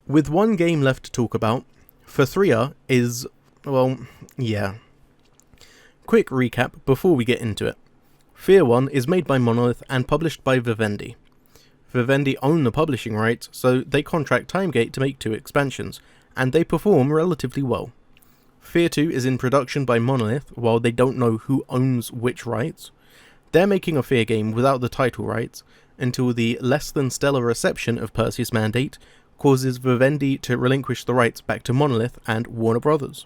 With one game left to talk about, F.E.A.R is, well, yeah. Quick recap before we get into it. F.E.A.R 1 is made by Monolith and published by Vivendi. Vivendi own the publishing rights, so they contract Timegate to make 2 expansions, and they perform relatively well. F.E.A.R 2 is in production by Monolith, while they don't know who owns which rights. They're making a F.E.A.R game without the title rights, until the less than stellar reception of Perseus Mandate causes Vivendi to relinquish the rights back to Monolith and Warner Brothers.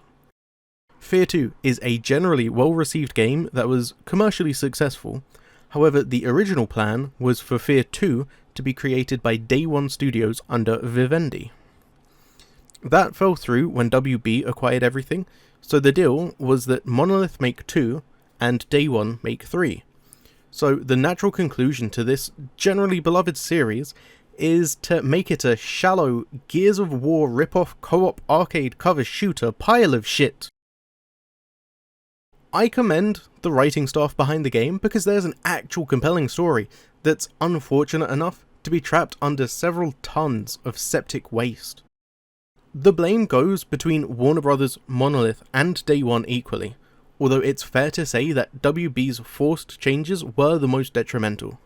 F.E.A.R 2 is a generally well-received game that was commercially successful. However, the original plan was for F.E.A.R 2 to be created by Day One Studios under Vivendi. That fell through when WB acquired everything, so the deal was that Monolith make 2 and Day One make 3. So the natural conclusion to this generally beloved series is to make it a shallow Gears of War rip-off co-op arcade cover shooter pile of shit. I commend the writing staff behind the game because there's an actual compelling story that's unfortunate enough to be trapped under several tons of septic waste. The blame goes between Warner Brothers, Monolith and Day One equally, although it's fair to say that WB's forced changes were the most detrimental.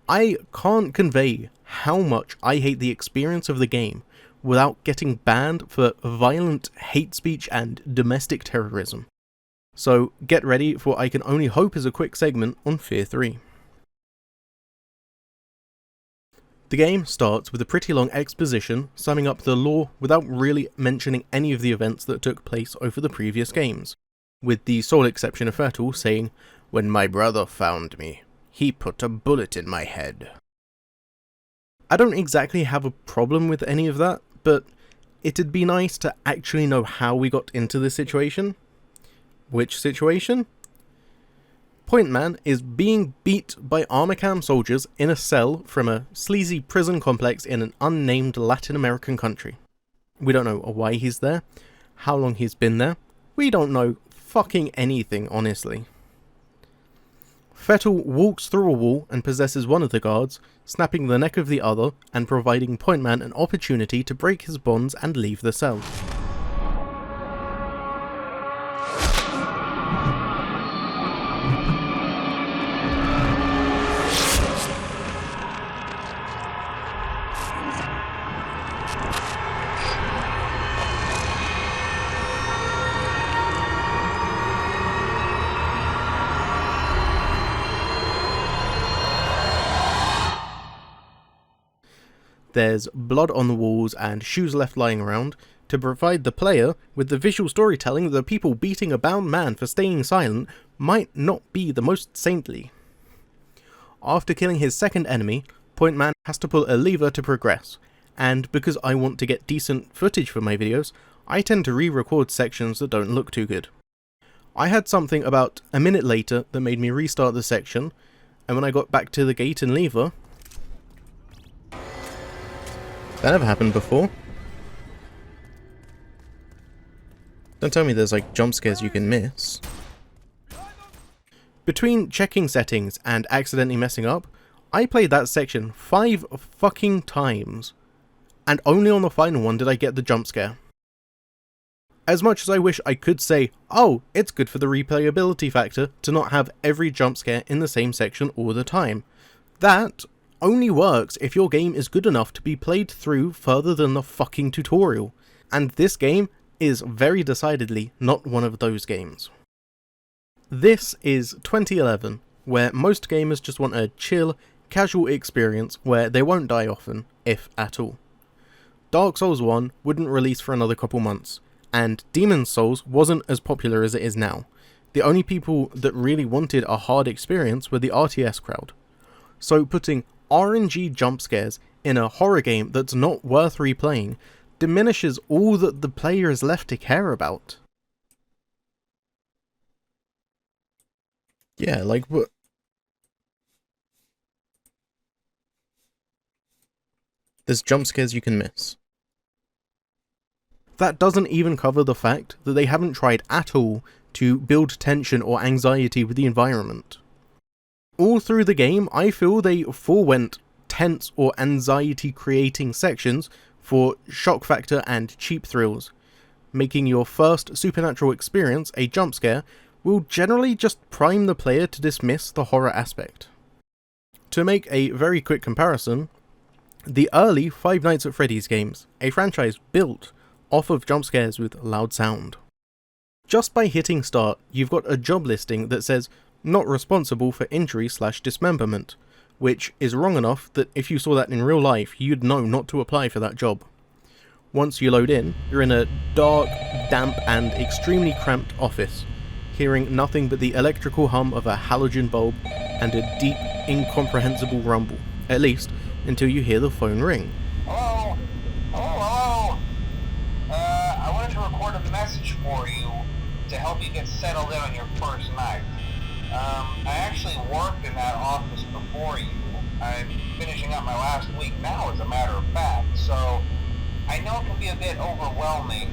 I can't convey how much I hate the experience of the game without getting banned for violent hate speech and domestic terrorism. So get ready for what I can only hope is a quick segment on F.E.A.R 3. The game starts with a pretty long exposition summing up the lore without really mentioning any of the events that took place over the previous games, with the sole exception of F.E.A.R saying, "When my brother found me, he put a bullet in my head." I don't exactly have a problem with any of that, but it'd be nice to actually know how we got into this situation. Which situation? Point Man is being beat by Armacam soldiers in a cell from a sleazy prison complex in an unnamed Latin American country. We don't know why he's there, how long he's been there, we don't know fucking anything, honestly. F.E.A.R walks through a wall and possesses one of the guards, snapping the neck of the other and providing Point Man an opportunity to break his bonds and leave the cell. There's blood on the walls and shoes left lying around to provide the player with the visual storytelling that the people beating a bound man for staying silent might not be the most saintly. After killing his second enemy, Point Man has to pull a lever to progress, and because I want to get decent footage for my videos, I tend to re-record sections that don't look too good. I had something about a minute later that made me restart the section, and when I got back to the gate and lever, that never happened before. Don't tell me there's like jump scares you can miss. Between checking settings and accidentally messing up, I played that section 5 fucking times, and only on the final one did I get the jump scare. As much as I wish I could say, oh, it's good for the replayability factor to not have every jump scare in the same section all the time, that only works if your game is good enough to be played through further than the fucking tutorial, and this game is very decidedly not one of those games. This is 2011, where most gamers just want a chill, casual experience where they won't die often, if at all. Dark Souls 1 wouldn't release for another couple months, and Demon's Souls wasn't as popular as it is now. The only people that really wanted a hard experience were the RTS crowd. So putting RNG jump scares in a horror game that's not worth replaying diminishes all that the player is left to care about. Yeah, like what? There's jump scares you can miss. That doesn't even cover the fact that they haven't tried at all to build tension or anxiety with the environment. All through the game, I feel they forewent tense or anxiety creating sections for shock factor and cheap thrills. Making your first supernatural experience a jump scare will generally just prime the player to dismiss the horror aspect. To make a very quick comparison, the early Five Nights at Freddy's games, a franchise built off of jump scares with loud sound. Just by hitting start, you've got a job listing that says not responsible for injury/dismemberment, which is wrong enough that if you saw that in real life, you'd know not to apply for that job. Once you load in, you're in a dark, damp and extremely cramped office, hearing nothing but the electrical hum of a halogen bulb and a deep, incomprehensible rumble, at least until you hear the phone ring. Hello? Hello? I wanted to record a message for you to help you get settled in on your first night. I actually worked in that office before you. I'm finishing up my last week now, as a matter of fact, so I know it can be a bit overwhelming,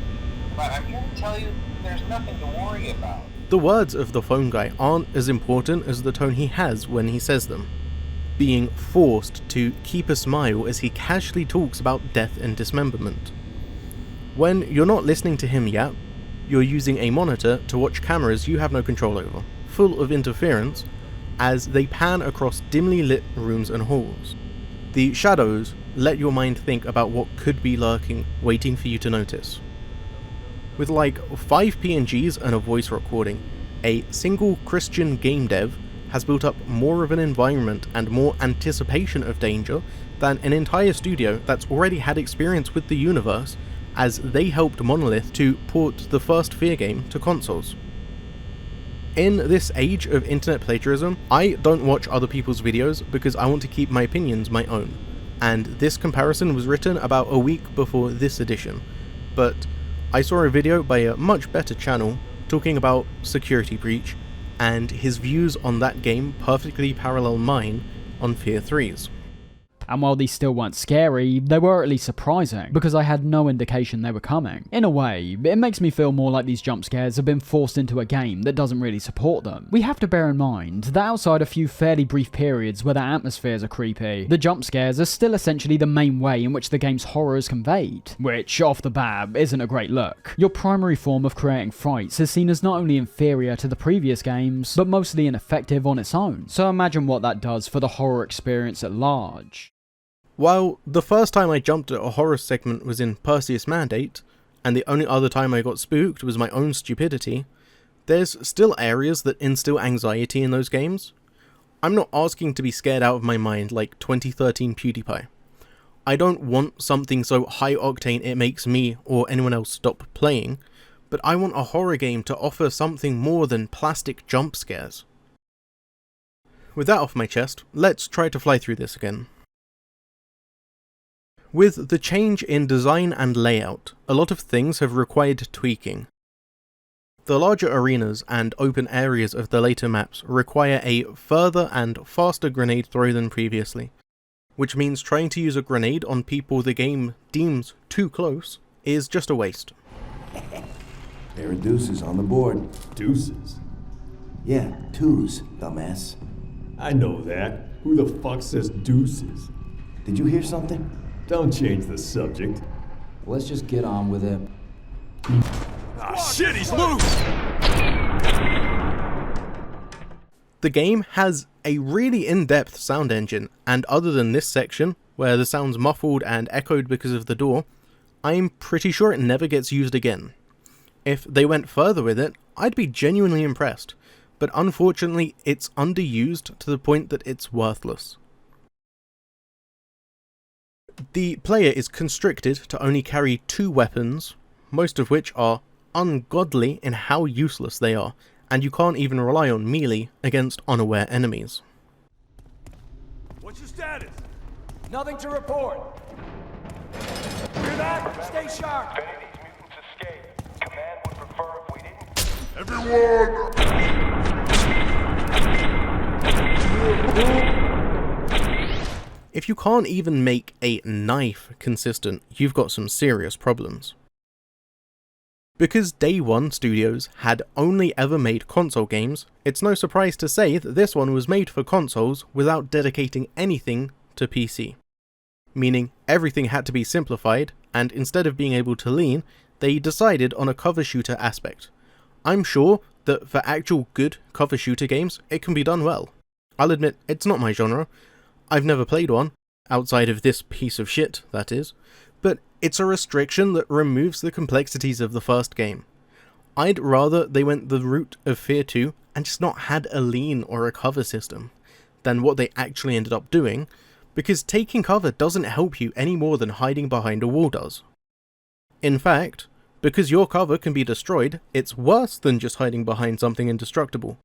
but I'm here to tell you there's nothing to worry about. The words of the phone guy aren't as important as the tone he has when he says them, being forced to keep a smile as he casually talks about death and dismemberment. When you're not listening to him yet, you're using a monitor to watch cameras you have no control over, full of interference, as they pan across dimly lit rooms and halls. The shadows let your mind think about what could be lurking, waiting for you to notice. With like 5 PNGs and a voice recording, a single Christian game dev has built up more of an environment and more anticipation of danger than an entire studio that's already had experience with the universe, as they helped Monolith to port the first F.E.A.R game to consoles. In this age of internet plagiarism, I don't watch other people's videos because I want to keep my opinions my own, and this comparison was written about a week before this edition, but I saw a video by a much better channel talking about Security Breach, and his views on that game perfectly parallel mine on F.E.A.R 3's. And while these still weren't scary, they were at least surprising, because I had no indication they were coming. In a way, it makes me feel more like these jump scares have been forced into a game that doesn't really support them. We have to bear in mind that outside a few fairly brief periods where the atmospheres are creepy, the jump scares are still essentially the main way in which the game's horror is conveyed, which, off the bat, isn't a great look. Your primary form of creating frights is seen as not only inferior to the previous games, but mostly ineffective on its own, so imagine what that does for the horror experience at large. While the first time I jumped at a horror segment was in Perseus Mandate, and the only other time I got spooked was my own stupidity, there's still areas that instill anxiety in those games. I'm not asking to be scared out of my mind like 2013 PewDiePie. I don't want something so high octane it makes me or anyone else stop playing, but I want a horror game to offer something more than plastic jump scares. With that off my chest, let's try to fly through this again. With the change in design and layout, a lot of things have required tweaking. The larger arenas and open areas of the later maps require a further and faster grenade throw than previously, which means trying to use a grenade on people the game deems too close is just a waste. There are deuces on the board. Deuces? Yeah, twos, dumbass. I know that. Who the fuck says deuces? Did you hear something? Don't change the subject. Let's just get on with it. Ah, shit, he's loose! The game has a really in-depth sound engine, and other than this section, where the sound's muffled and echoed because of the door, I'm pretty sure it never gets used again. If they went further with it, I'd be genuinely impressed, but unfortunately it's underused to the point that it's worthless. The player is constricted to only carry 2 weapons, most of which are ungodly in how useless they are, and you can't even rely on melee against unaware enemies. What's your status? Nothing to report. Hear that? Stay sharp. If any of these mutants escape, Command would prefer if we didn't. If you can't even make a knife consistent, you've got some serious problems. Because Day One Studios had only ever made console games, it's no surprise to say that this one was made for consoles without dedicating anything to PC. Meaning everything had to be simplified and instead of being able to lean, they decided on a cover shooter aspect. I'm sure that for actual good cover shooter games, it can be done well. I'll admit, it's not my genre. I've never played one, outside of this piece of shit, that is, but it's a restriction that removes the complexities of the first game. I'd rather they went the route of F.E.A.R 2 and just not had a lean or a cover system, than what they actually ended up doing, because taking cover doesn't help you any more than hiding behind a wall does. In fact, because your cover can be destroyed, it's worse than just hiding behind something indestructible.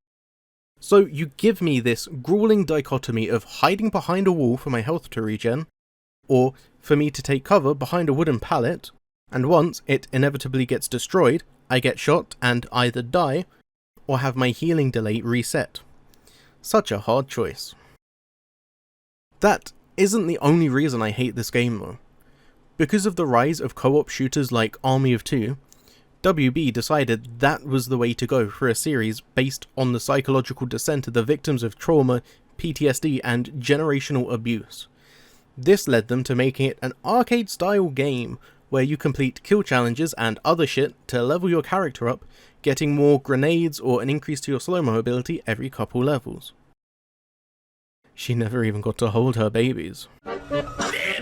So you give me this grueling dichotomy of hiding behind a wall for my health to regen, or for me to take cover behind a wooden pallet, and once it inevitably gets destroyed, I get shot and either die, or have my healing delay reset. Such a hard choice. That isn't the only reason I hate this game though. Because of the rise of co-op shooters like Army of Two, WB decided that was the way to go for a series based on the psychological descent of the victims of trauma, PTSD, and generational abuse. This led them to making it an arcade-style game where you complete kill challenges and other shit to level your character up, getting more grenades or an increase to your slow-mo ability every couple levels. She never even got to hold her babies. There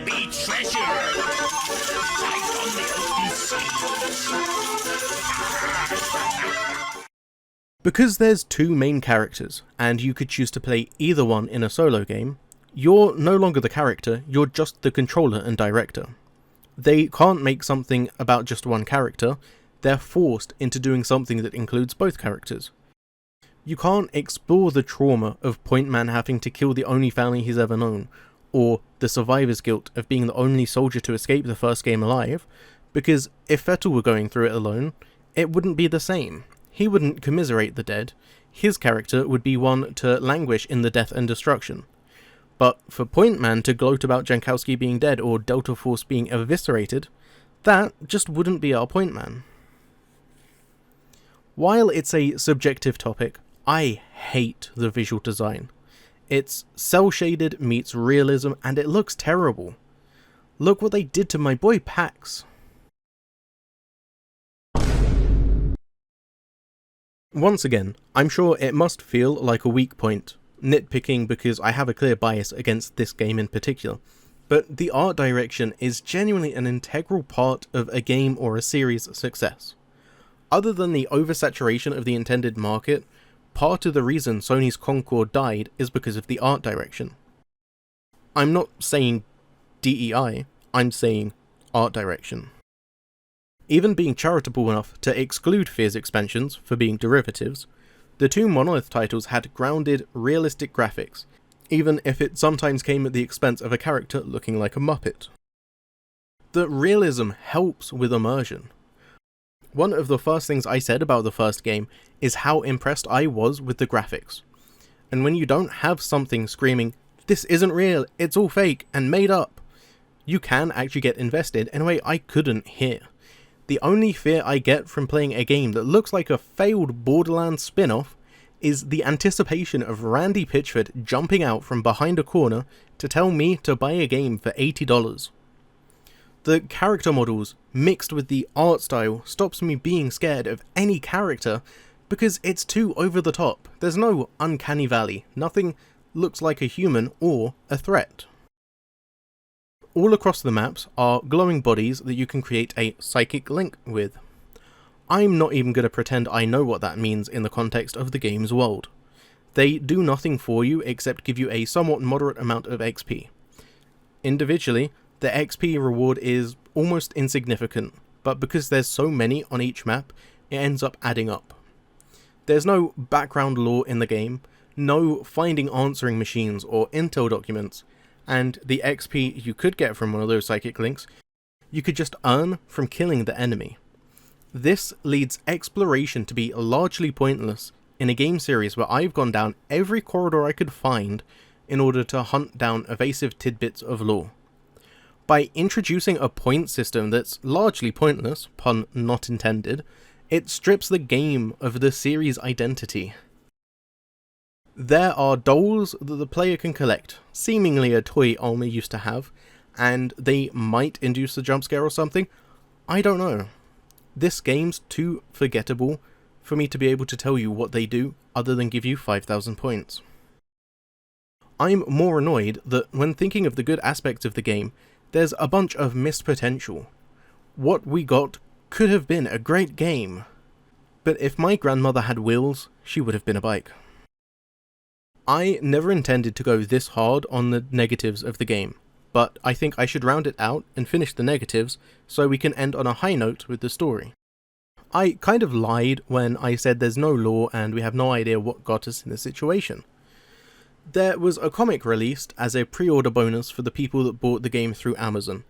be treasure right on the open sea. Because there's two main characters, and you could choose to play either one in a solo game, you're no longer the character, you're just the controller and director. They can't make something about just one character, they're forced into doing something that includes both characters. You can't explore the trauma of Point Man having to kill the only family he's ever known, or the survivor's guilt of being the only soldier to escape the first game alive, because if Vettel were going through it alone, it wouldn't be the same. He wouldn't commiserate the dead, his character would be one to languish in the death and destruction. But for Point Man to gloat about Jankowski being dead or Delta Force being eviscerated, that just wouldn't be our Point Man. While it's a subjective topic, I hate the visual design. It's cel-shaded meets realism and it looks terrible. Look what they did to my boy Pax. Once again, I'm sure it must feel like a weak point, nitpicking because I have a clear bias against this game in particular, but the art direction is genuinely an integral part of a game or a series' success. Other than the oversaturation of the intended market, part of the reason Sony's Concorde died is because of the art direction. I'm not saying DEI, I'm saying art direction. Even being charitable enough to exclude F.E.A.R's expansions for being derivatives, the two Monolith titles had grounded, realistic graphics, even if it sometimes came at the expense of a character looking like a Muppet. The realism helps with immersion. One of the first things I said about the first game is how impressed I was with the graphics. And when you don't have something screaming, "This isn't real, it's all fake and made up," you can actually get invested in a way I couldn't here. The only fear I get from playing a game that looks like a failed Borderlands spin-off is the anticipation of Randy Pitchford jumping out from behind a corner to tell me to buy a game for $80. The character models mixed with the art style stops me being scared of any character because it's too over the top. There's no uncanny valley, nothing looks like a human or a threat. All across the maps are glowing bodies that you can create a psychic link with. I'm not even going to pretend I know what that means in the context of the game's world. They do nothing for you except give you a somewhat moderate amount of XP. Individually, the XP reward is almost insignificant, but because there's so many on each map, it ends up adding up. There's no background lore in the game, no finding answering machines or intel documents, and the XP you could get from one of those psychic links, you could just earn from killing the enemy. This leads exploration to be largely pointless in a game series where I've gone down every corridor I could find in order to hunt down evasive tidbits of lore. By introducing a point system that's largely pointless, pun not intended, it strips the game of the series' identity. There are dolls that the player can collect, seemingly a toy Alma used to have, and they might induce a jump scare or something. I don't know. This game's too forgettable for me to be able to tell you what they do other than give you 5,000 points. I'm more annoyed that when thinking of the good aspects of the game, there's a bunch of missed potential. What we got could have been a great game. But if my grandmother had wheels, she would have been a bike. I never intended to go this hard on the negatives of the game, but I think I should round it out and finish the negatives so we can end on a high note with the story. I kind of lied when I said there's no lore and we have no idea what got us in this situation. There was a comic released as a pre-order bonus for the people that bought the game through Amazon.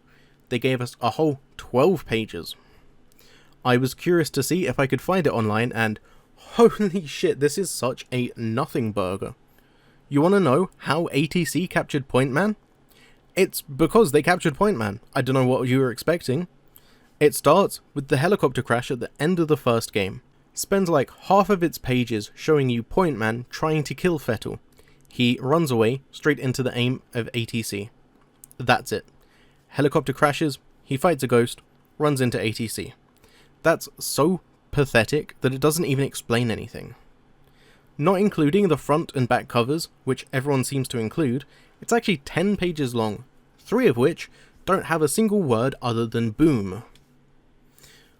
They gave us a whole 12 pages. I was curious to see if I could find it online, and holy shit, this is such a nothing burger. You want to know how ATC captured Point Man? It's because they captured Point Man. I don't know what you were expecting. It starts with the helicopter crash at the end of the first game. Spends like half of its pages showing you Point Man trying to kill F.E.A.R. He runs away straight into the aim of ATC. That's it. Helicopter crashes, he fights a ghost, runs into ATC. That's so pathetic that it doesn't even explain anything. Not including the front and back covers, which everyone seems to include, it's actually 10 pages long, 3 of which don't have a single word other than boom.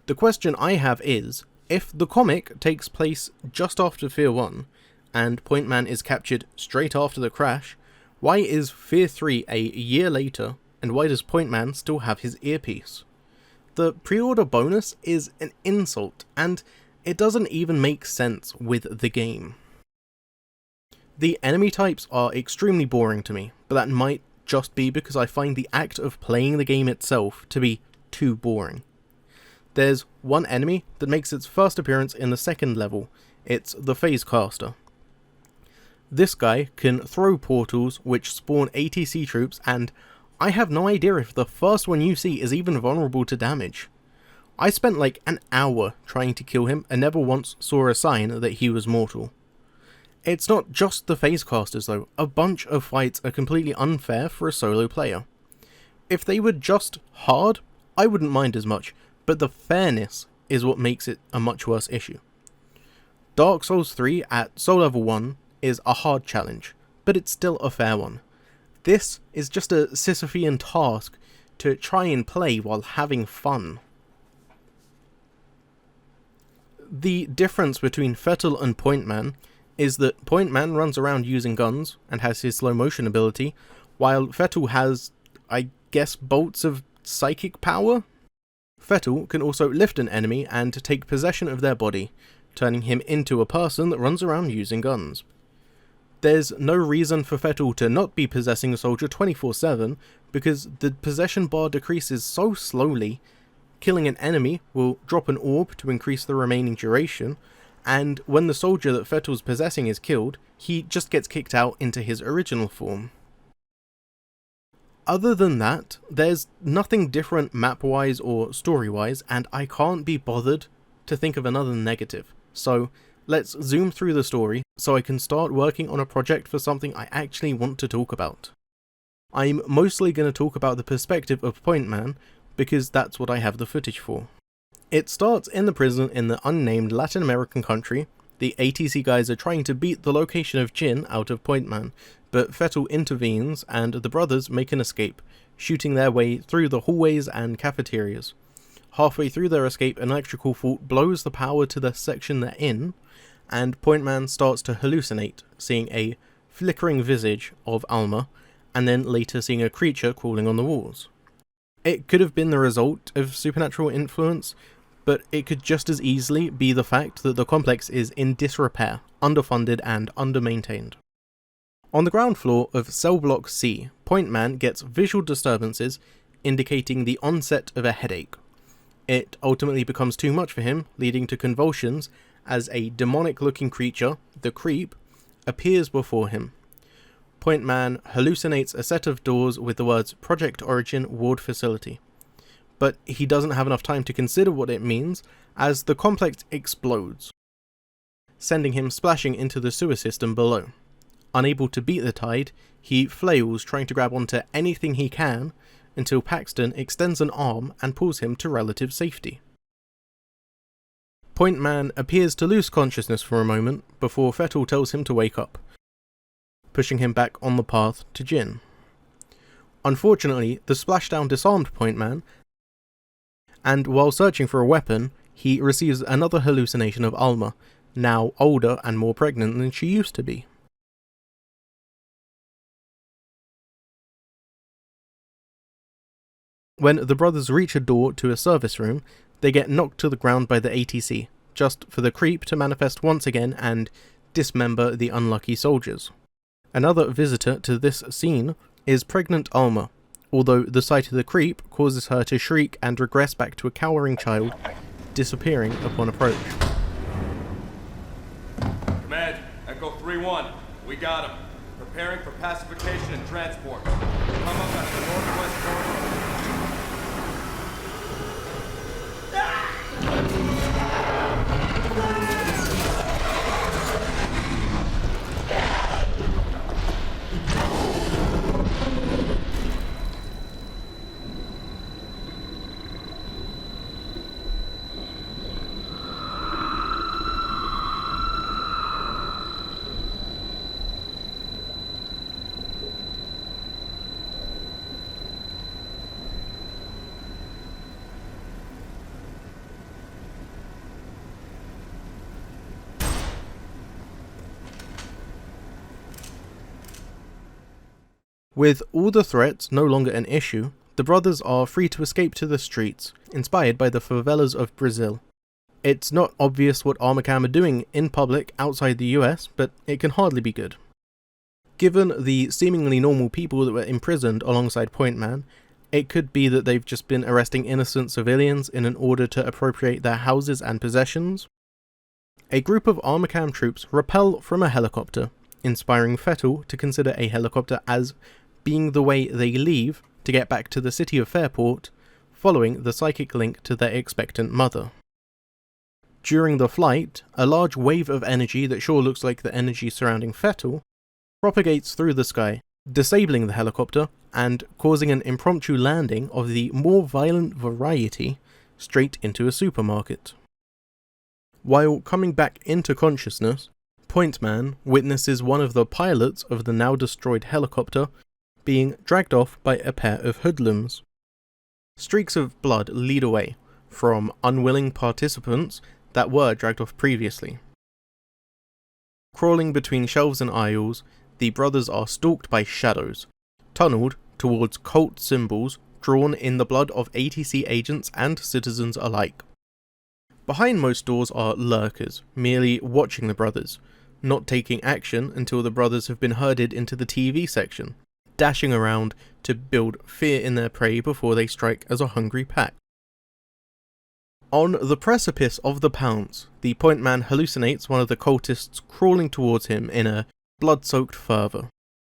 The question I have is, if the comic takes place just after F.E.A.R 1, and Point Man is captured straight after the crash, why is F.E.A.R 3 a year later, and why does Point Man still have his earpiece? The pre-order bonus is an insult, and it doesn't even make sense with the game. The enemy types are extremely boring to me, but that might just be because I find the act of playing the game itself to be too boring. There's one enemy that makes its first appearance in the second level. It's the Phase Caster. This guy can throw portals which spawn ATC troops, and I have no idea if the first one you see is even vulnerable to damage. I spent like an hour trying to kill him and never once saw a sign that he was mortal. It's not just the Phase Casters though, a bunch of fights are completely unfair for a solo player. If they were just hard, I wouldn't mind as much, but the fairness is what makes it a much worse issue. Dark Souls 3 at Soul Level 1 is a hard challenge, but it's still a fair one. This is just a Sisyphean task to try and play while having fun. The difference between F.E.A.R and Point Man is that Point Man runs around using guns and has his slow motion ability, while F.E.A.R has, I guess, bolts of psychic power? F.E.A.R can also lift an enemy and take possession of their body, turning him into a person that runs around using guns. There's no reason for F.E.A.R to not be possessing a soldier 24/7, because the possession bar decreases so slowly. Killing an enemy will drop an orb to increase the remaining duration, and when the soldier that F.E.A.R's possessing is killed, he just gets kicked out into his original form. Other than that, there's nothing different map-wise or story-wise, and I can't be bothered to think of another negative. So let's zoom through the story so I can start working on a project for something I actually want to talk about. I'm mostly going to talk about the perspective of Point Man, because that's what I have the footage for. It starts in the prison in the unnamed Latin American country. The ATC guys are trying to beat the location of Jin out of Point Man, but F.E.A.R intervenes and the brothers make an escape, shooting their way through the hallways and cafeterias. Halfway through their escape, an electrical fault blows the power to the section they're in, and Point Man starts to hallucinate, seeing a flickering visage of Alma, and then later seeing a creature crawling on the walls. It could have been the result of supernatural influence, but it could just as easily be the fact that the complex is in disrepair, underfunded and undermaintained. On the ground floor of Cell Block C, Point Man gets visual disturbances indicating the onset of a headache. It ultimately becomes too much for him, leading to convulsions as a demonic-looking creature, the Creep, appears before him. Point Man hallucinates a set of doors with the words Project Origin Ward Facility. But he doesn't have enough time to consider what it means, as the complex explodes, sending him splashing into the sewer system below. Unable to beat the tide, he flails trying to grab onto anything he can, until Paxton extends an arm and pulls him to relative safety. Point Man appears to lose consciousness for a moment before Fettel tells him to wake up, pushing him back on the path to Jin. Unfortunately, the splashdown disarmed Point Man, and while searching for a weapon, he receives another hallucination of Alma, now older and more pregnant than she used to be. When the brothers reach a door to a service room, they get knocked to the ground by the ATC, just for the creep to manifest once again and dismember the unlucky soldiers. Another visitor to this scene is pregnant Alma, although the sight of the creep causes her to shriek and regress back to a cowering child, disappearing upon approach. Command, Echo 3-1. We got him. Preparing for pacification and transport. Come up out of the northwest corridor. With all the threats no longer an issue, the brothers are free to escape to the streets, inspired by the favelas of Brazil. It's not obvious what Armacam are doing in public outside the US, but it can hardly be good. Given the seemingly normal people that were imprisoned alongside Point Man, it could be that they've just been arresting innocent civilians in an order to appropriate their houses and possessions. A group of Armacam troops rappel from a helicopter, inspiring Fettel to consider a helicopter as being the way they leave to get back to the city of Fairport, following the psychic link to their expectant mother. During the flight, a large wave of energy that sure looks like the energy surrounding Fettel propagates through the sky, disabling the helicopter and causing an impromptu landing of the more violent variety straight into a supermarket. While coming back into consciousness, Point Man witnesses one of the pilots of the now destroyed helicopter being dragged off by a pair of hoodlums. Streaks of blood lead away from unwilling participants that were dragged off previously. Crawling between shelves and aisles, the brothers are stalked by shadows, tunneled towards cult symbols drawn in the blood of ATC agents and citizens alike. Behind most doors are lurkers, merely watching the brothers, not taking action until the brothers have been herded into the TV section, dashing around to build fear in their prey before they strike as a hungry pack. On the precipice of the pounce, the Point Man hallucinates one of the cultists crawling towards him in a blood-soaked fervour.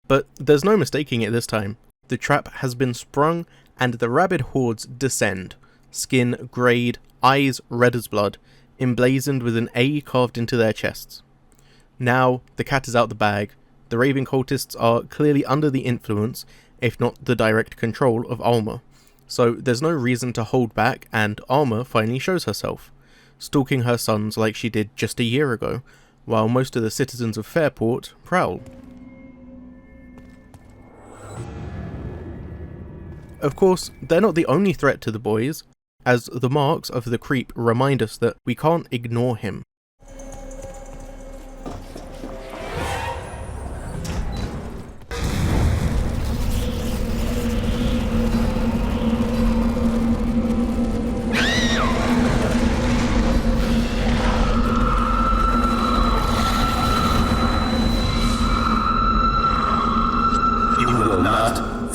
But there's no mistaking it this time. The trap has been sprung and the rabid hordes descend, skin greyed, eyes red as blood, emblazoned with an A carved into their chests. Now, the cat is out the bag. The raving cultists are clearly under the influence, if not the direct control of Alma, so there's no reason to hold back, and Alma finally shows herself, stalking her sons like she did just a year ago, while most of the citizens of Fairport prowl. Of course, they're not the only threat to the boys, as the marks of the creep remind us that we can't ignore him.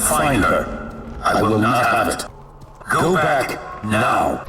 Find her. I will not have it. Go back now.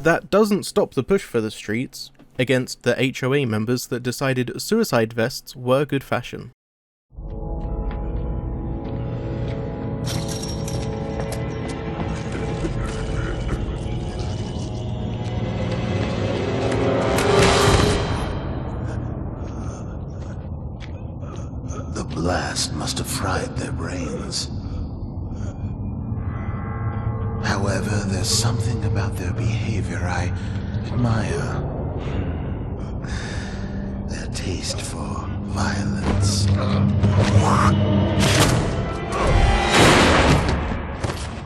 That doesn't stop the push for the streets against the HOA members that decided suicide vests were good fashion. The blast must have fried their brains. However, there's something about their behavior I admire. Their taste for violence.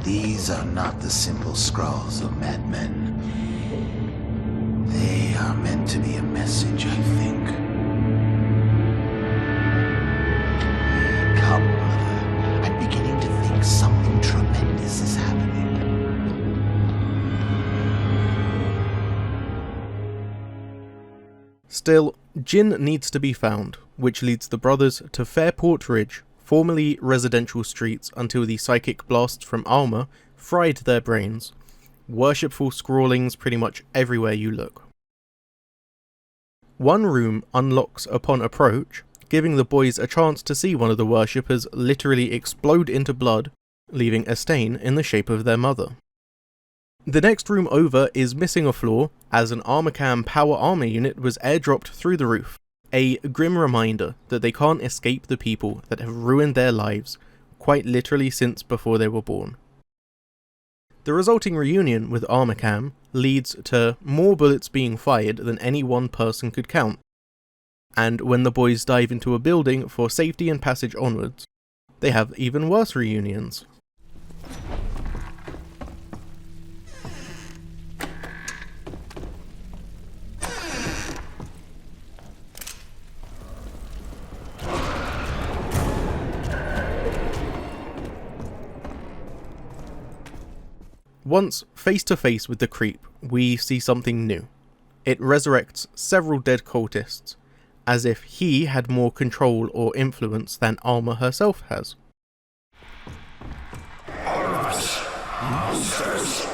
These are not the simple scrawls of madmen. They are meant to be a message, I think. Come, brother. I'm beginning to think something tremendous is happening. Still, Jin needs to be found, which leads the brothers to Fairport Ridge, formerly residential streets until the psychic blasts from Alma fried their brains. Worshipful scrawlings pretty much everywhere you look. One room unlocks upon approach, giving the boys a chance to see one of the worshippers literally explode into blood, leaving a stain in the shape of their mother. The next room over is missing a floor, as an Armacam power armor unit was airdropped through the roof, a grim reminder that they can't escape the people that have ruined their lives, quite literally since before they were born. The resulting reunion with Armacam leads to more bullets being fired than any one person could count, and when the boys dive into a building for safety and passage onwards, they have even worse reunions. Once face to face with the creep, we see something new. It resurrects several dead cultists, as if he had more control or influence than Alma herself has. Monsters.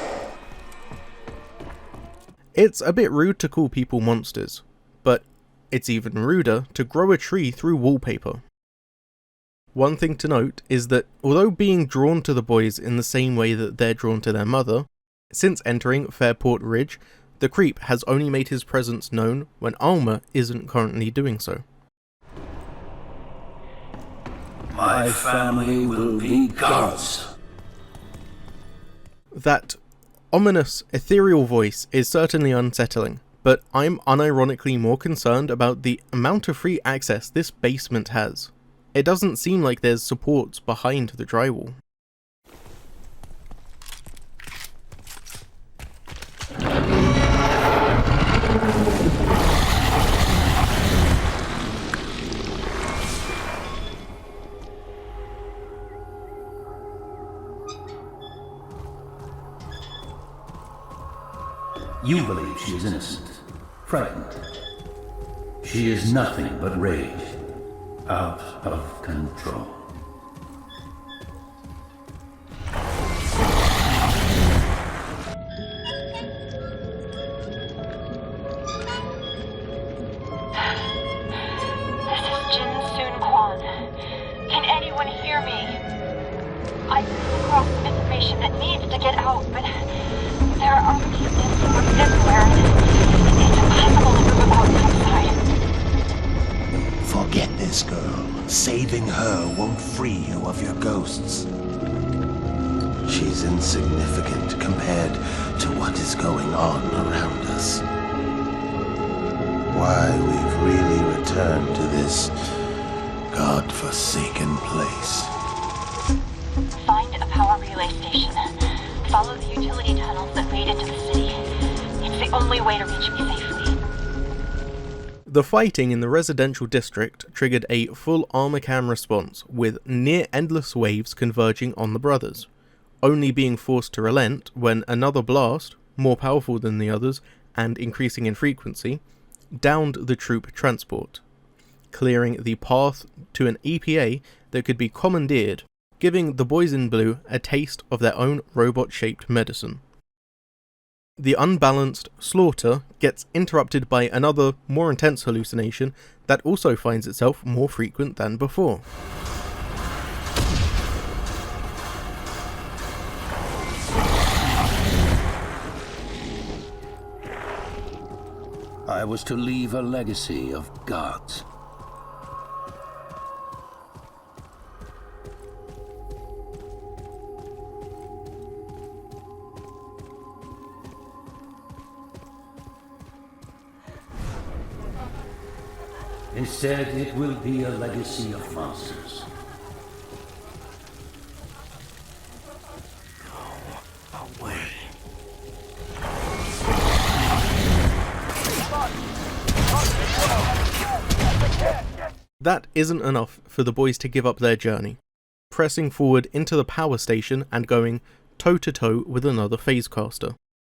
It's a bit rude to call people monsters, but it's even ruder to grow a tree through wallpaper. One thing to note is that although being drawn to the boys in the same way that they're drawn to their mother, since entering Fairport Ridge, the creep has only made his presence known when Alma isn't currently doing so. My family will be gods. That ominous, ethereal voice is certainly unsettling, but I'm unironically more concerned about the amount of free access this basement has. It doesn't seem like there's supports behind the drywall. You believe she is innocent, frightened. She is nothing but rage, out of control. Can anyone hear me? I've come across some information that needs to get out, but there are people everywhere, and it's impossible to move about outside. Forget this girl. Saving her won't free you of your ghosts. She's insignificant compared to what is going on around us. Why we've really returned to this God-forsaken place. Find a power relay station. Follow the utility tunnels that lead into the city. It's the only way to reach me safely. The fighting in the residential district triggered a full Armacam response, with near-endless waves converging on the brothers, only being forced to relent when another blast, more powerful than the others and increasing in frequency, downed the troop transport, clearing the path to an EPA that could be commandeered, giving the boys in blue a taste of their own robot-shaped medicine. The unbalanced slaughter gets interrupted by another, more intense hallucination that also finds itself more frequent than before. I was to leave a legacy of gods. Instead, it will be a legacy of monsters. Go away. That isn't enough for the boys to give up their journey, pressing forward into the power station and going toe-to-toe with another phase caster,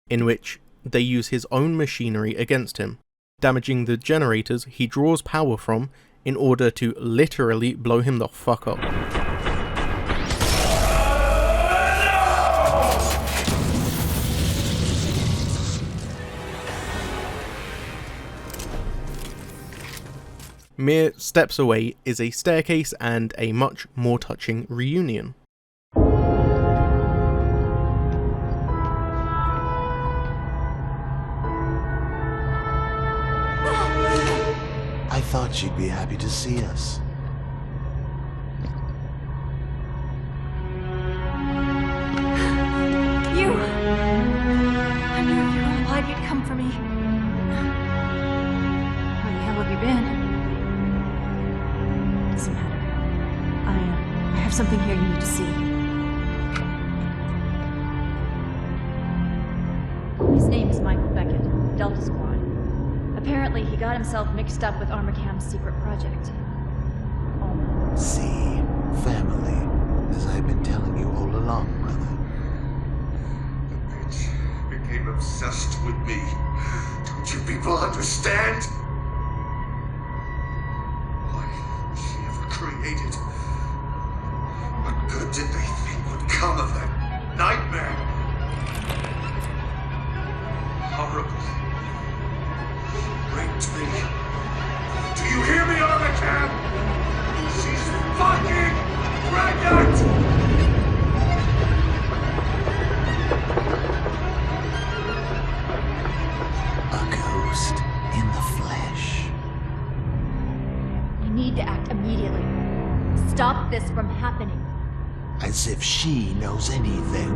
in which they use his own machinery against him, damaging the generators he draws power from in order to literally blow him the fuck up. Mere steps away is a staircase and a much more touching reunion. I thought you'd be happy to see us. You! I knew if you were alive, you'd come for me. Where the hell have you been? Doesn't matter. I have something here you need to see. His name is Michael Beckett, Delta Squad. Apparently, he got himself mixed up with Armacam's secret project. See, family, as I've been telling you all along, brother. The bitch became obsessed with me. Don't you people understand? Why was she ever created? What good did they think would come of that nightmare? Horrible. Raped me. Do you hear me, Armacam? She's fucking pregnant! A ghost in the flesh. You need to act immediately. Stop this from happening. As if she knows anything.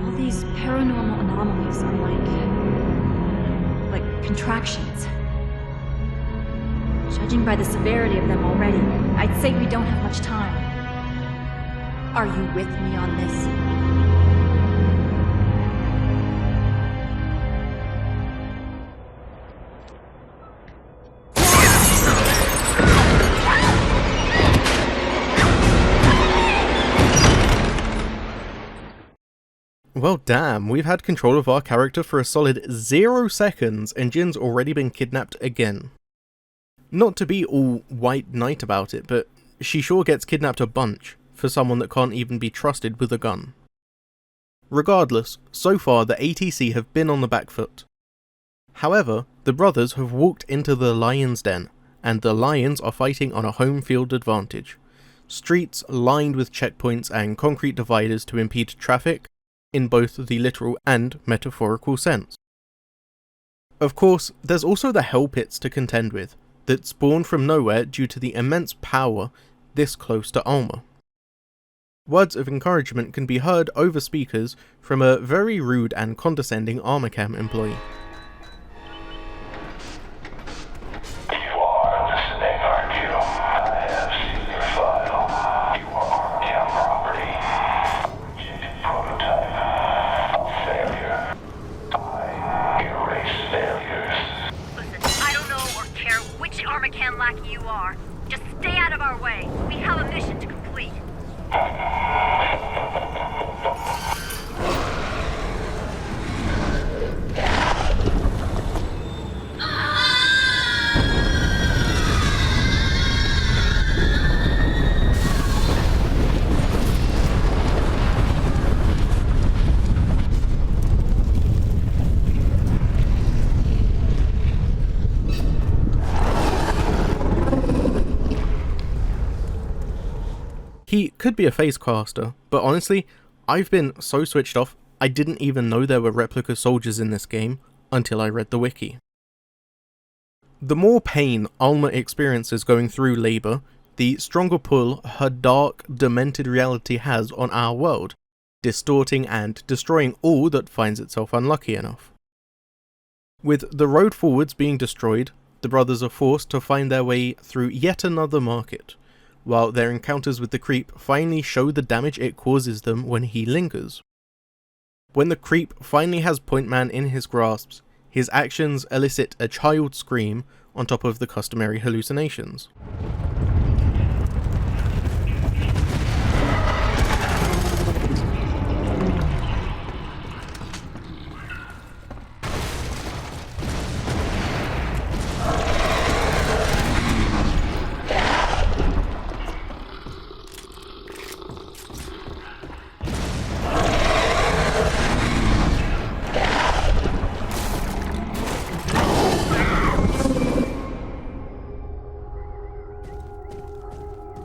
All these paranormal anomalies are like contractions. Judging by the severity of them already, I'd say we don't have much time. Are you with me on this? Well damn, we've had control of our character for a solid 0 seconds and Jin's already been kidnapped again. Not to be all white knight about it, but she sure gets kidnapped a bunch for someone that can't even be trusted with a gun. Regardless, so far the ATC have been on the back foot. However, the brothers have walked into the Lion's Den, and the Lions are fighting on a home field advantage. Streets lined with checkpoints and concrete dividers to impede traffic, in both the literal and metaphorical sense. Of course, there's also the hell pits to contend with, that spawn from nowhere due to the immense power this close to Alma. Words of encouragement can be heard over speakers from a very rude and condescending Armacam employee. You are. Just stay out of our way. We have a mission to complete. could be a face caster, but honestly, I've been so switched off, I didn't even know there were replica soldiers in this game until I read the wiki. The more pain Alma experiences going through labour, the stronger pull her dark, demented reality has on our world, distorting and destroying all that finds itself unlucky enough. With the road forwards being destroyed, the brothers are forced to find their way through yet another market, while their encounters with the creep finally show the damage it causes them when he lingers. When the creep finally has Point Man in his grasp, his actions elicit a child scream on top of the customary hallucinations.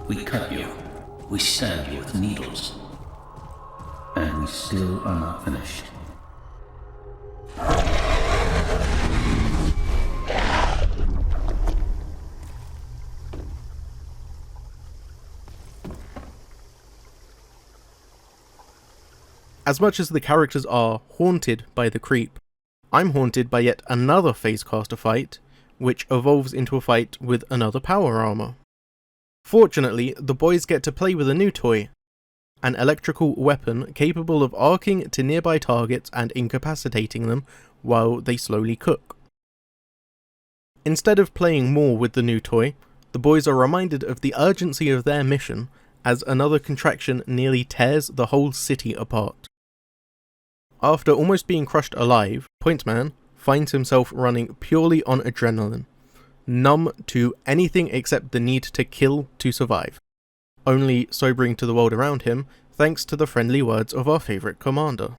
We cut you. We stabbed you with needles. And we still are not finished. As much as the characters are haunted by the creep, I'm haunted by yet another Phasecaster fight, which evolves into a fight with another power armor. Fortunately, the boys get to play with a new toy, an electrical weapon capable of arcing to nearby targets and incapacitating them while they slowly cook. Instead of playing more with the new toy, the boys are reminded of the urgency of their mission as another contraction nearly tears the whole city apart. After almost being crushed alive, Point Man finds himself running purely on adrenaline, numb to anything except the need to kill to survive, only sobering to the world around him thanks to the friendly words of our favourite commander.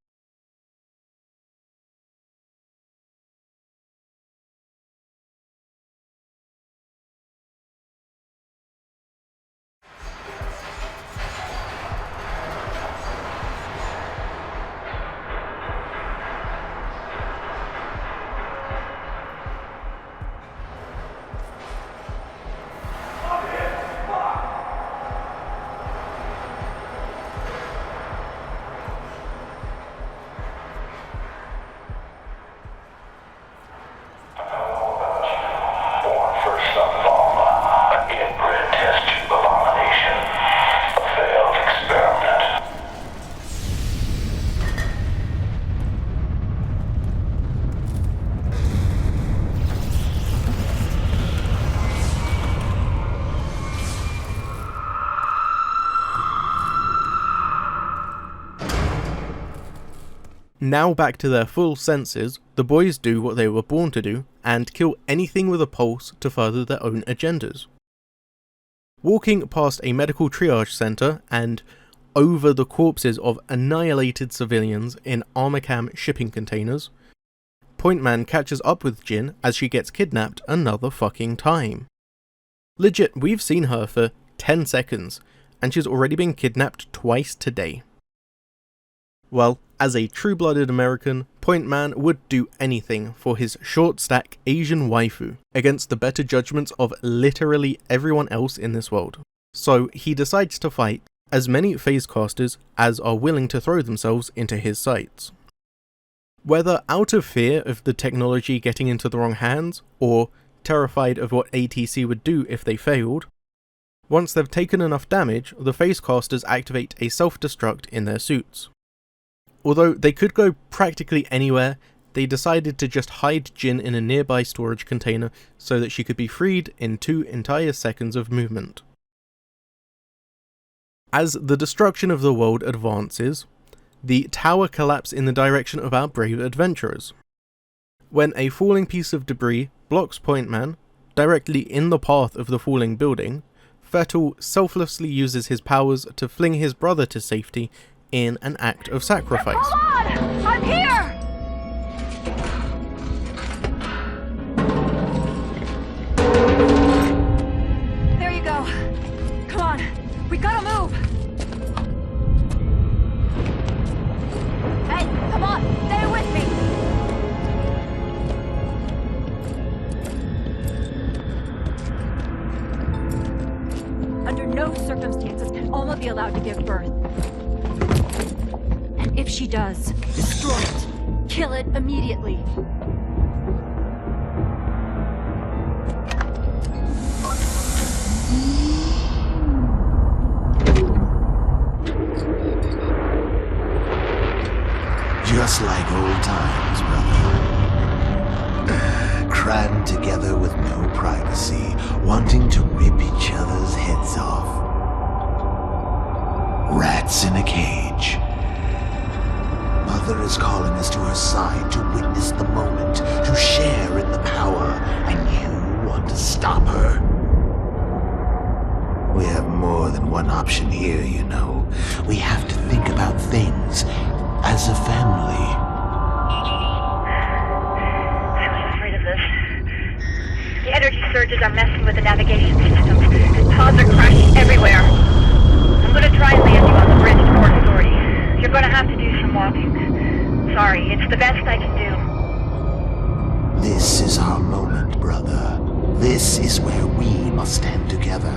Now back to their full senses, the boys do what they were born to do, and kill anything with a pulse to further their own agendas. Walking past a medical triage centre and over the corpses of annihilated civilians in Armacam shipping containers, Point Man catches up with Jin as she gets kidnapped another fucking time. Legit, we've seen her for 10 seconds, and she's already been kidnapped twice today. Well, as a true-blooded American, Point Man would do anything for his short-stack Asian waifu against the better judgments of literally everyone else in this world. So he decides to fight as many Phasecasters as are willing to throw themselves into his sights. Whether out of fear of the technology getting into the wrong hands, or terrified of what ATC would do if they failed, once they've taken enough damage, the Phasecasters activate a self-destruct in their suits. Although they could go practically anywhere, they decided to just hide Jin in a nearby storage container so that she could be freed in 2 entire seconds of movement. As the destruction of the world advances, the tower collapses in the direction of our brave adventurers. When a falling piece of debris blocks Point Man, directly in the path of the falling building, F.E.A.R selflessly uses his powers to fling his brother to safety in an act of sacrifice. Hold on! I'm here! There you go. Come on, we gotta move! allowed to give birth. And if she does, destroy it. Kill it immediately. Just like old times, brother. Crammed together with no privacy, wanting to rip each other's heads off. Rats in a cage. Mother is calling us to her side to witness the moment, to share in the power, and you want to stop her? We have more than one option here, you know. We have to think about things as a family. I was afraid of this. The energy surges are messing with the navigation systems, and pods are crashing everywhere. I'm gonna try and land you on the bridge to Port Authority. You're gonna have to do some walking. Sorry, it's the best I can do. This is our moment, brother. This is where we must stand together.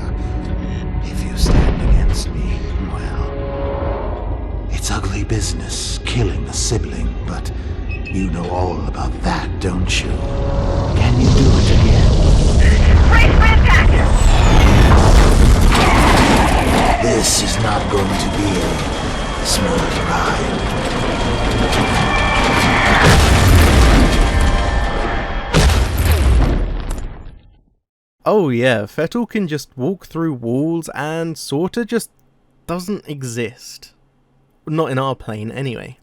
If you stand against me, well, it's ugly business killing a sibling, but you know all about that, don't you? Can you do it again? Brace for impact! This is not going to be a smooth ride. Oh yeah, Fettel can just walk through walls and sorta just doesn't exist. Not in our plane, anyway.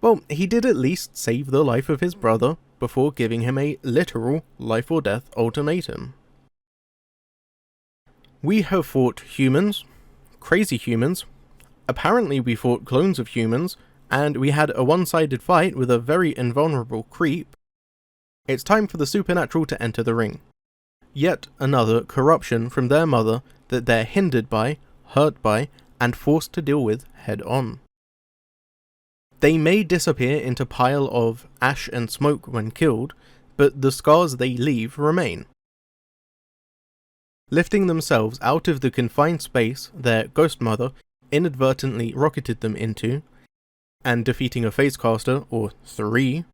Well, he did at least save the life of his brother before giving him a literal life or death ultimatum. We have fought humans, crazy humans, apparently we fought clones of humans, and we had a one-sided fight with a very invulnerable creep. It's time for the supernatural to enter the ring. Yet another corruption from their mother that they're hindered by, hurt by, and forced to deal with head on. They may disappear into pile of ash and smoke when killed, but the scars they leave remain. Lifting themselves out of the confined space their ghost mother inadvertently rocketed them into, and defeating a Facecaster, or 3,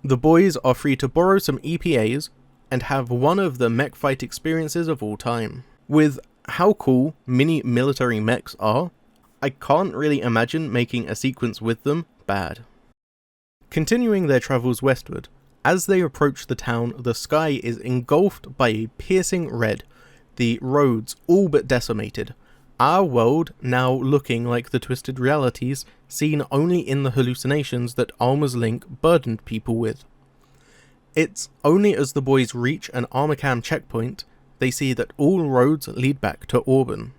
the boys are free to borrow some EPAs and have one of the mech fight experiences of all time. With how cool mini military mechs are, I can't really imagine making a sequence with them bad. Continuing their travels westward, as they approach the town, the sky is engulfed by a piercing red, the roads all but decimated, our world now looking like the twisted realities seen only in the hallucinations that Alma's link burdened people with. It's only as the boys reach an Armacam checkpoint, they see that all roads lead back to Auburn.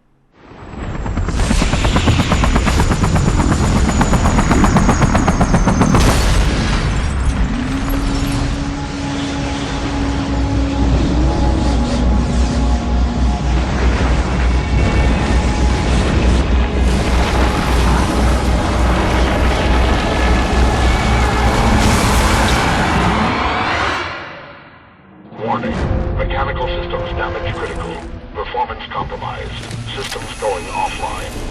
Warning. Mechanical systems damage critical. Performance compromised. Systems going offline.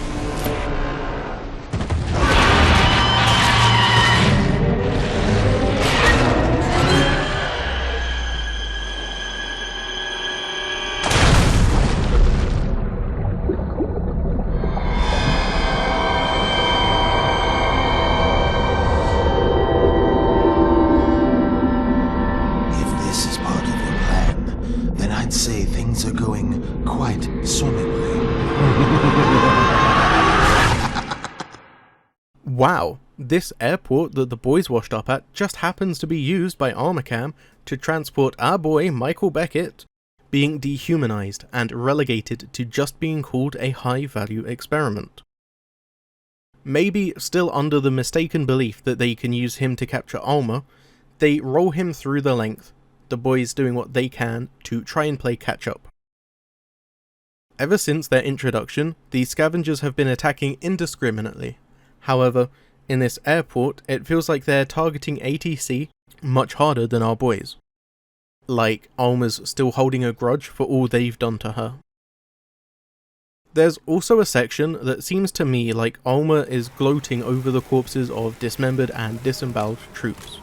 Are going quite swimmingly. Wow, this airport that the boys washed up at just happens to be used by Armacam to transport our boy Michael Beckett, being dehumanized and relegated to just being called a high-value experiment. Maybe still under the mistaken belief that they can use him to capture Alma, they roll him through the length, the boys doing what they can to try and play catch-up. Ever since their introduction, these scavengers have been attacking indiscriminately. However, in this airport, it feels like they're targeting ATC much harder than our boys. Like Alma's still holding a grudge for all they've done to her. There's also a section that seems to me like Alma is gloating over the corpses of dismembered and disemboweled troops.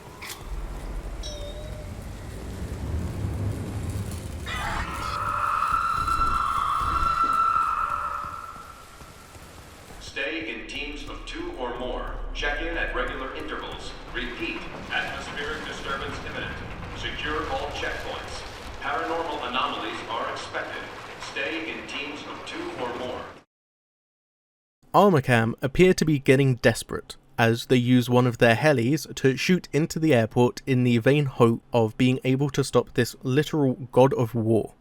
Stay in teams of 2 or more. Check in at regular intervals. Repeat, atmospheric disturbance imminent. Secure all checkpoints. Paranormal anomalies are expected. Stay in teams of 2 or more. Armacam appear to be getting desperate, as they use one of their helis to shoot into the airport in the vain hope of being able to stop this literal god of war,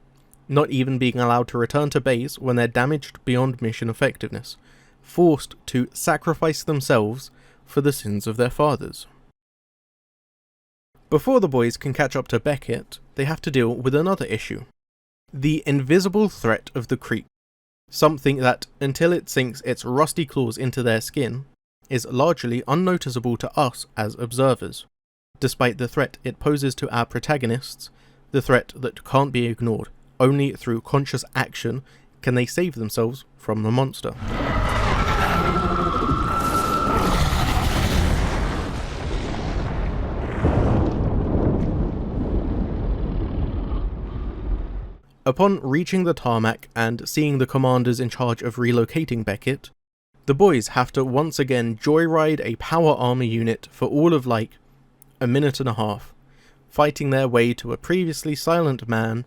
not even being allowed to return to base when they're damaged beyond mission effectiveness, forced to sacrifice themselves for the sins of their fathers. Before the boys can catch up to Beckett, they have to deal with another issue. The invisible threat of the creep. Something that, until it sinks its rusty claws into their skin, is largely unnoticeable to us as observers. Despite the threat it poses to our protagonists, the threat that can't be ignored, only through conscious action can they save themselves from the monster. Upon reaching the tarmac and seeing the commanders in charge of relocating Beckett, the boys have to once again joyride a power armor unit for all of like a minute and a half, fighting their way to a previously silent man,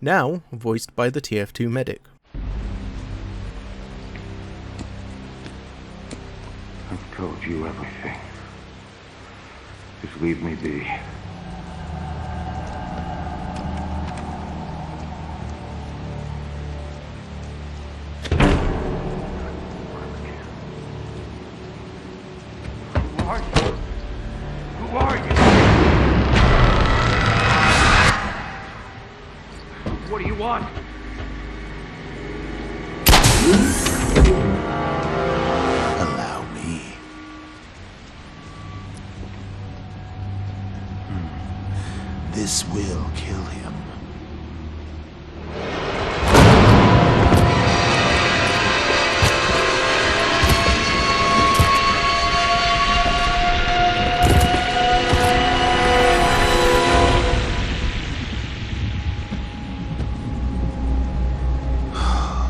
now voiced by the TF2 medic. I've told you everything. Just leave me be. Who are you? What do you want? Allow me. This will kill him.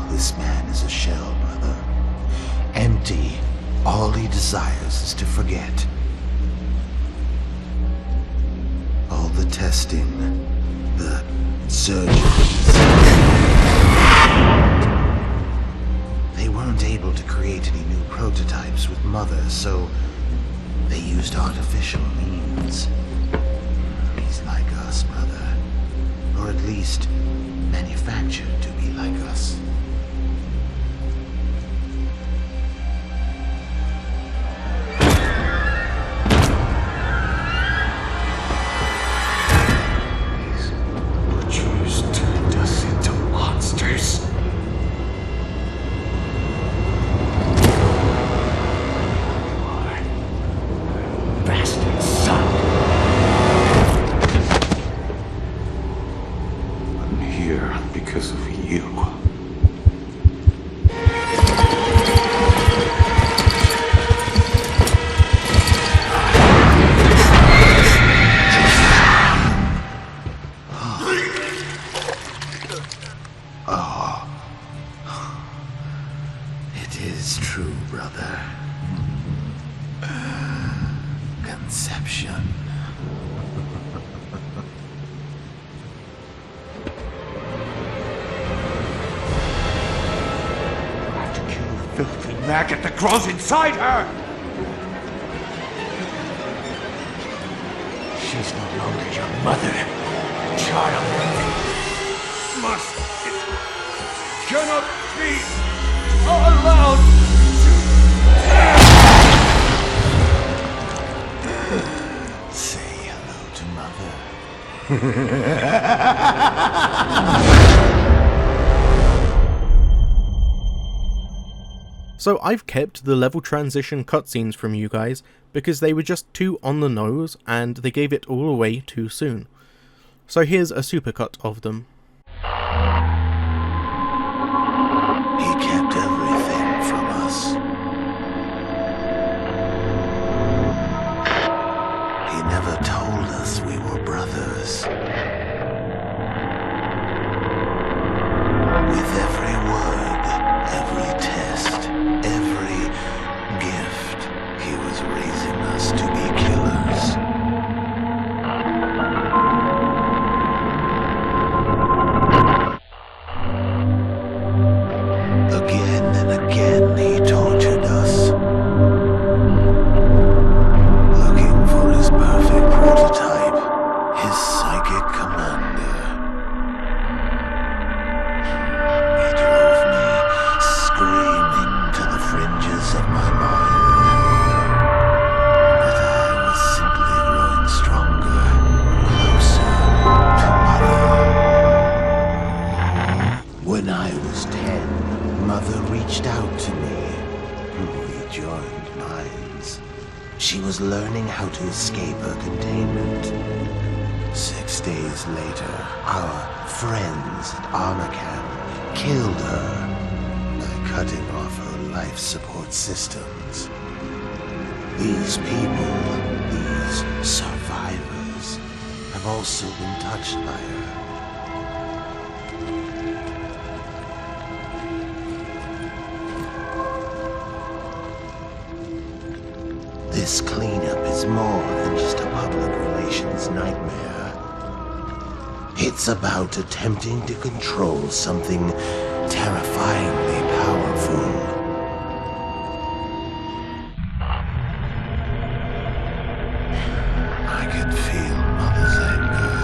This man is a shell, brother. Empty. All he desires is to forget. All the testing, the surgeries. They weren't able to create any new prototypes with Mother, so they used artificial means. He's like us, brother. Or at least manufactured to be like us. Because of you. Oh. It is true, brother. Conception. Filthy maggot that grows inside her! She's no longer your mother, child. It cannot be allowed to... Say hello to Mother. So I've kept the level transition cutscenes from you guys because they were just too on the nose and they gave it all away too soon. So here's a supercut of them. He kept killers. With every word, every test, every gift, he was raising us to be killers. Again and again he tortured us, looking for his perfect prototype, his psychic commander. He drove me screaming to the fringes of my mind. But I was simply growing stronger, closer to Mother. When I was 10, Mother reached out to me. We joined minds. She was learning how to escape her containment. 6 days later, our friends at Armor Camp killed her by cutting off her life support systems. These people, these survivors, have also been touched by her. This cleanup is more than just a public relations nightmare. It's about attempting to control something terrifyingly powerful. I could feel Mother's anger.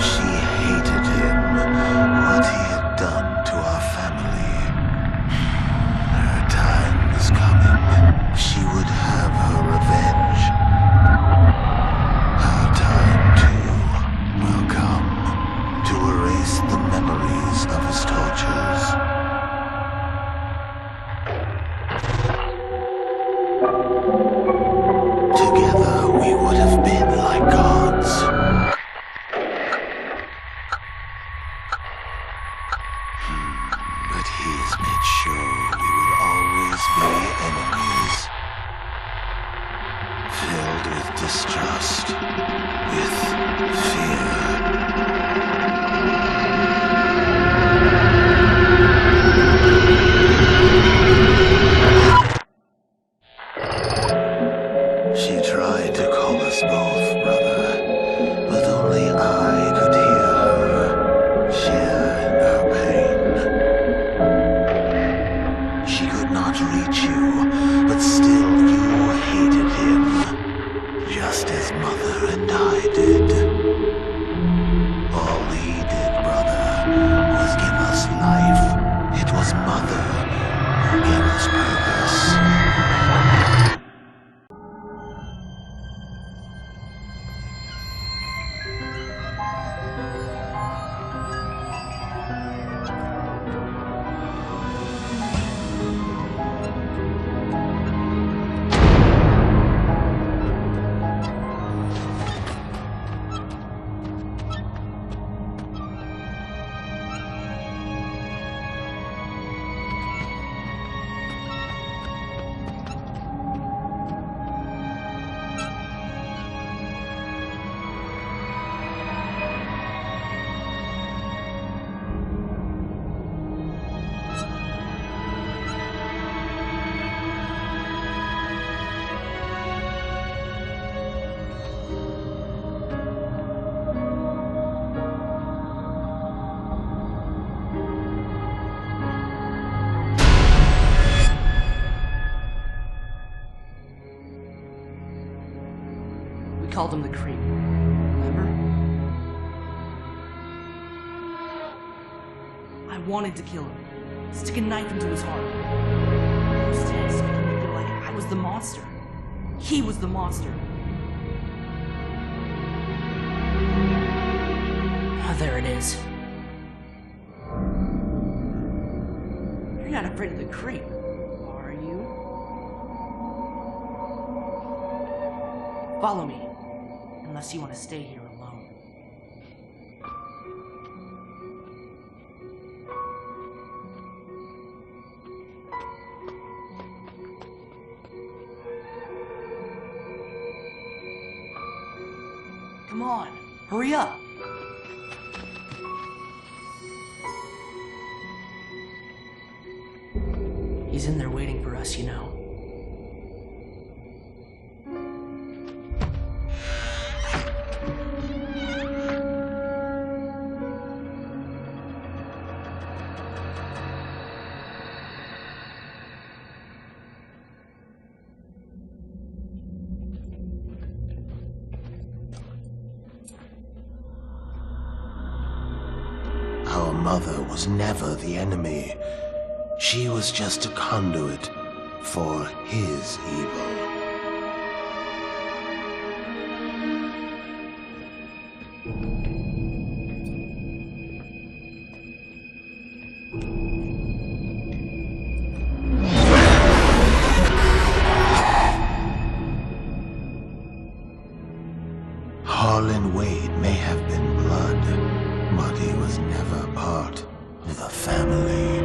She hated him, what he had done to our family. Her time was coming. She would have her revenge. Her time, too, will come to erase the memories of his tortures. Together, we would have been like gods. But he has made sure we would always be enemies. Filled with distrust, with fear. She tried to call us both, brother, but only I could hear her, share in her pain. She could not reach you, but still you hated him, just as Mother and I did. All he did, brother, was give us life. It was Mother who gave us purpose. Called him the Creep. Remember? I wanted to kill him. Stick a knife into his heart. Instead, so I could make it like I was the monster. He was the monster. Oh, there it is. You're not afraid of the Creep, are you? Follow me. Unless you want to stay here alone. Come on, hurry up. He's in there waiting for us, you know. Our mother was never the enemy. She was just a conduit for his evil. Harlan Wade may have been blood, but he was never part of the family.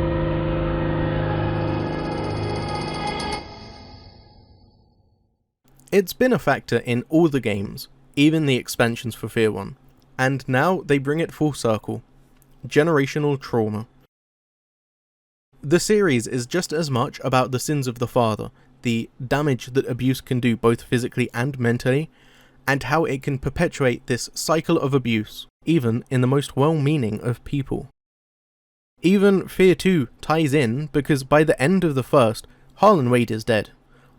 It's been a factor in all the games, even the expansions for F.E.A.R 1, and now they bring it full circle. Generational trauma. The series is just as much about the sins of the father, the damage that abuse can do both physically and mentally, and how it can perpetuate this cycle of abuse, even in the most well-meaning of people. Even F.E.A.R 2 ties in because by the end of the first, Harlan Wade is dead.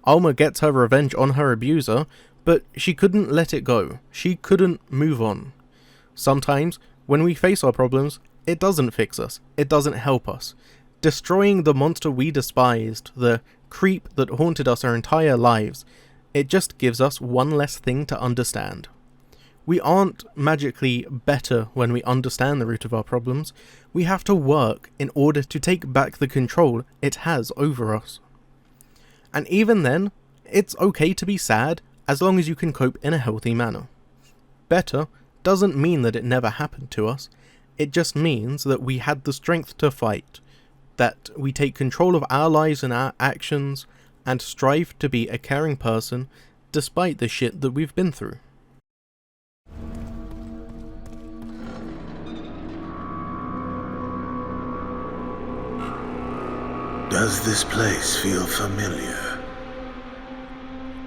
Alma gets her revenge on her abuser, but she couldn't let it go. She couldn't move on. Sometimes, when we face our problems, it doesn't fix us. It doesn't help us. Destroying the monster we despised, the creep that haunted us our entire lives, it just gives us one less thing to understand. We aren't magically better when we understand the root of our problems. We have to work in order to take back the control it has over us. And even then, it's okay to be sad as long as you can cope in a healthy manner. Better doesn't mean that it never happened to us. It just means that we had the strength to fight, that we take control of our lives and our actions, and strive to be a caring person despite the shit that we've been through. Does this place feel familiar?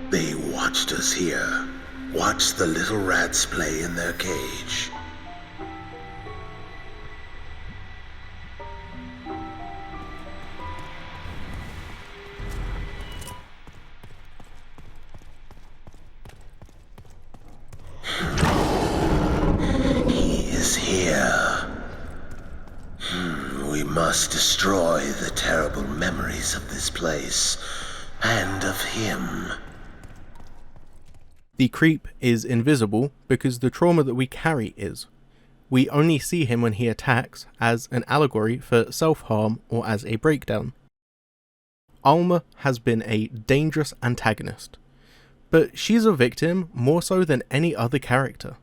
They watched us here, watched the little rats play in their cage. He is here. We must destroy the terrible memories of this place, and of him. The creep is invisible because the trauma that we carry is. We only see him when he attacks as an allegory for self-harm or as a breakdown. Alma has been a dangerous antagonist, but she's a victim more so than any other character.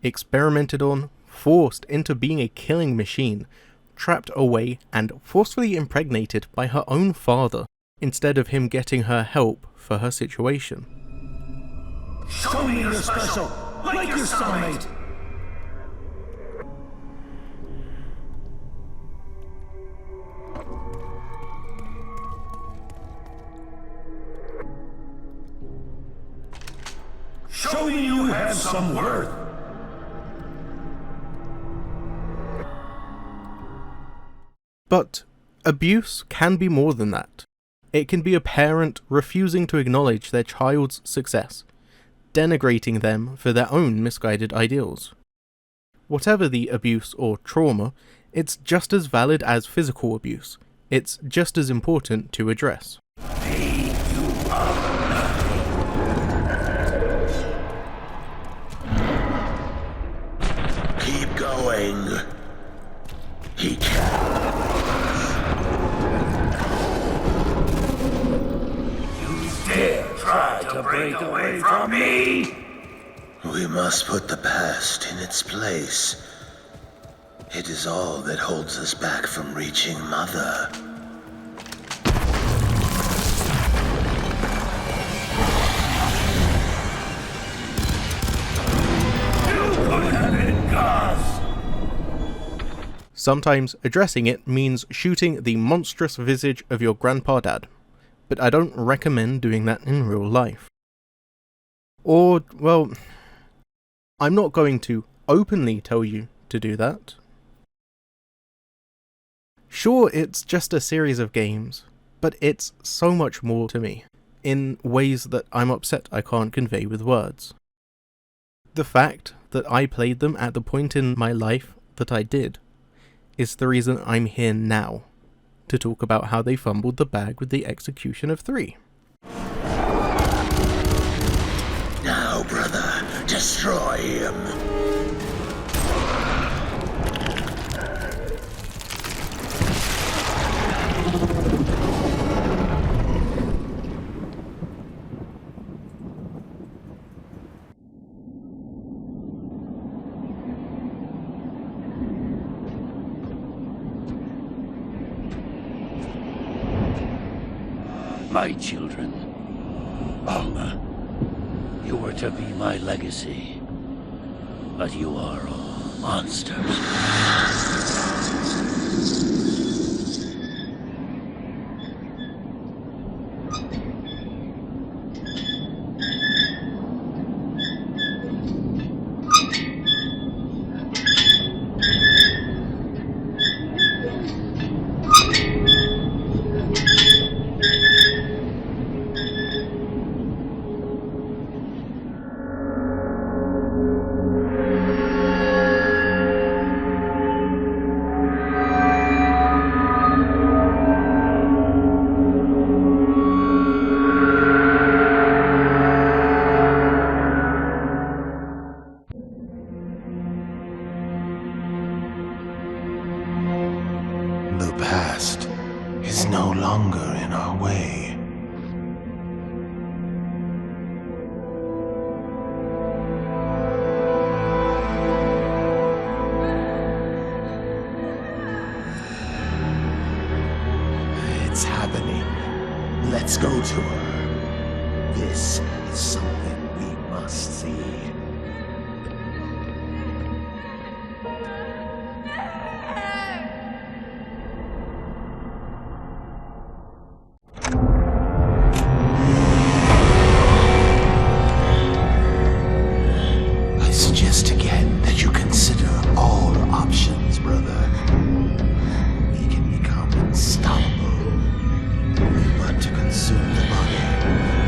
Experimented on, forced into being a killing machine, trapped away and forcefully impregnated by her own father, instead of him getting her help for her situation. Show me you're special, like your soulmate! Show me you have some worth! But abuse can be more than that. It can be a parent refusing to acknowledge their child's success, denigrating them for their own misguided ideals. Whatever the abuse or trauma, it's just as valid as physical abuse. It's just as important to address. Keep going. He can. Dare try to break away from me? We must put the past in its place. It is all that holds us back from reaching Mother. You Sometimes addressing it means shooting the monstrous visage of your grandpa dad, but I don't recommend doing that in real life. Or, well, I'm not going to openly tell you to do that. Sure, it's just a series of games, but it's so much more to me, in ways that I'm upset I can't convey with words. The fact that I played them at the point in my life that I did is the reason I'm here now, to talk about how they fumbled the bag with the execution of 3. Now, brother, destroy him. My children, Alma, you were to be my legacy, but you are all monsters. The past is no longer in our way. It's happening. Let's go to her. This is something we must see. I suggest again that you consider all options, brother. We can become unstoppable. We want to consume the body.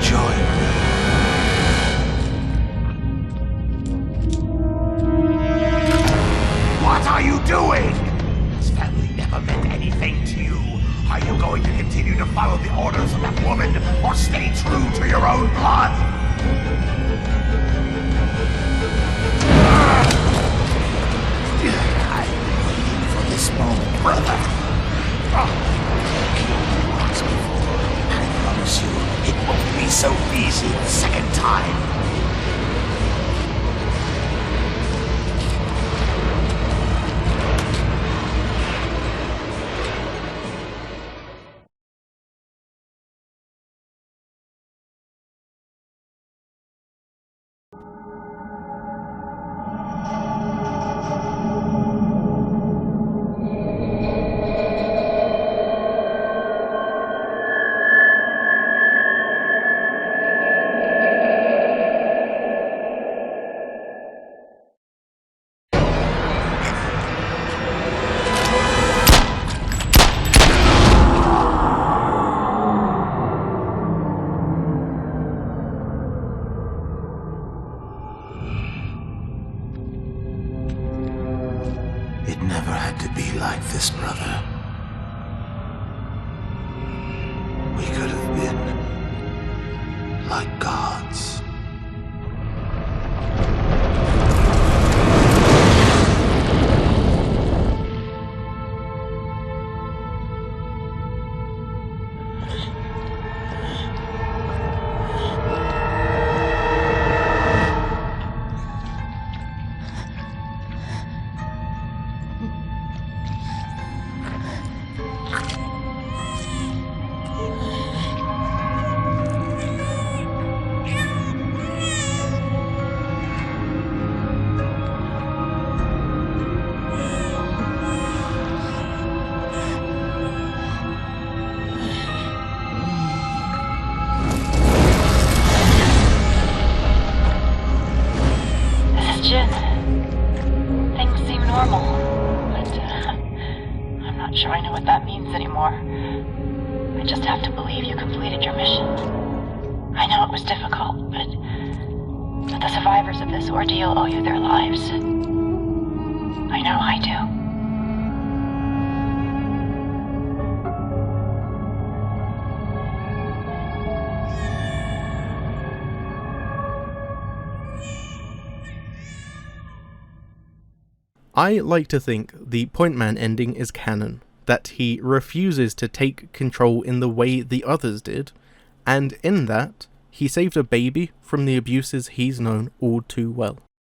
Join me. What are you doing? Has family never meant anything to you? Are you going to continue to follow the orders of that woman, or stay true to your own blood? I've been waiting for this moment, brother. Killed you once before. I promise you, it won't be so easy the second time. It never had to be like this, brother. We could have been like gods. just have to believe you completed your mission. I know it was difficult, but the survivors of this ordeal owe you their lives. I know I do. I like to think the Point Man ending is canon, that he refuses to take control in the way the others did, and in that, he saved a baby from the abuses he's known all too well.